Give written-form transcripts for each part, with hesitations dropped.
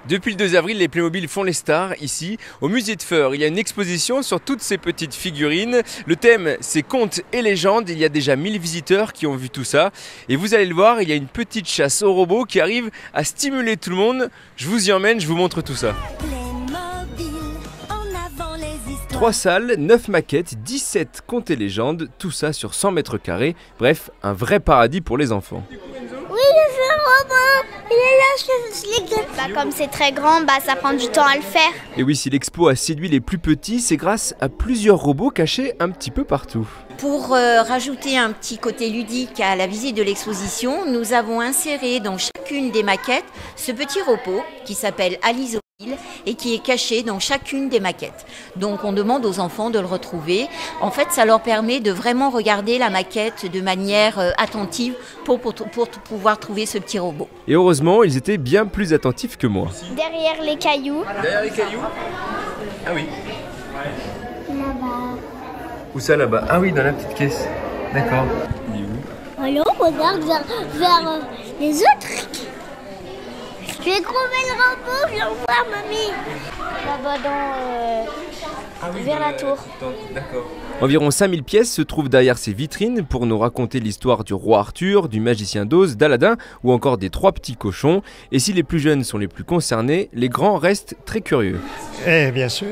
Depuis le 2 avril, les Playmobil font les stars ici, au musée de Feurs. Il y a une exposition sur toutes ces petites figurines. Le thème, c'est contes et légendes. Il y a déjà 1000 visiteurs qui ont vu tout ça. Et vous allez le voir, il y a une petite chasse aux robots qui arrive à stimuler tout le monde. Je vous y emmène, je vous montre tout ça. 3 salles, 9 maquettes, 17 contes et légendes, tout ça sur 100 mètres carrés. Bref, un vrai paradis pour les enfants. Oui, le jeu robot, il est là, comme c'est très grand, ça prend du temps à le faire. Et oui, si l'expo a séduit les plus petits, c'est grâce à plusieurs robots cachés un petit peu partout. Pour rajouter un petit côté ludique à la visite de l'exposition, nous avons inséré dans chacune des maquettes ce petit robot qui s'appelle Alice et qui est caché dans chacune des maquettes. Donc on demande aux enfants de le retrouver. En fait, ça leur permet de vraiment regarder la maquette de manière attentive pour pouvoir trouver ce petit robot. Et heureusement, ils étaient bien plus attentifs que moi. Derrière les cailloux. Derrière les cailloux? Ah oui. Là-bas. Où ça là-bas? Ah oui, dans la petite caisse. D'accord. Alors, on regarde vers les autres. Je vais trouver le robot, je l'envoie, mamie. Là-bas vers la tour. D'accord. Environ 5000 pièces se trouvent derrière ces vitrines pour nous raconter l'histoire du roi Arthur, du magicien d'Oz, d'Aladin ou encore des 3 petits cochons. Et si les plus jeunes sont les plus concernés, les grands restent très curieux. Et bien sûr,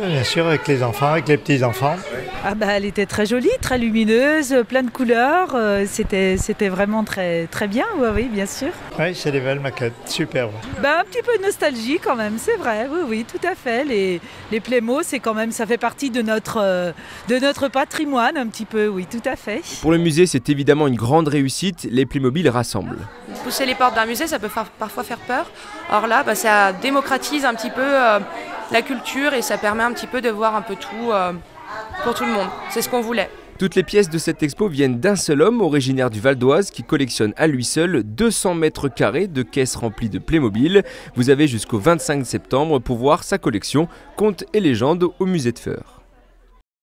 avec les enfants, avec les petits-enfants. Ah elle était très jolie, très lumineuse, plein de couleurs. C'était vraiment très, très bien, oui, bien sûr. Oui, c'est des belles maquettes, superbes. Un petit peu de nostalgie quand même, c'est vrai, oui, tout à fait. Les Playmo, c'est quand même, ça fait partie de notre patrimoine un petit peu, oui, tout à fait. Pour le musée, c'est évidemment une grande réussite, les Playmobil rassemblent. Pousser les portes d'un musée, ça peut parfois faire peur. Or là, ça démocratise un petit peu la culture et ça permet un petit peu de voir un peu tout pour tout le monde. C'est ce qu'on voulait. Toutes les pièces de cette expo viennent d'un seul homme, originaire du Val d'Oise, qui collectionne à lui seul 200 mètres carrés de caisses remplies de Playmobil. Vous avez jusqu'au 25 septembre pour voir sa collection Contes et légendes au musée de Feurs.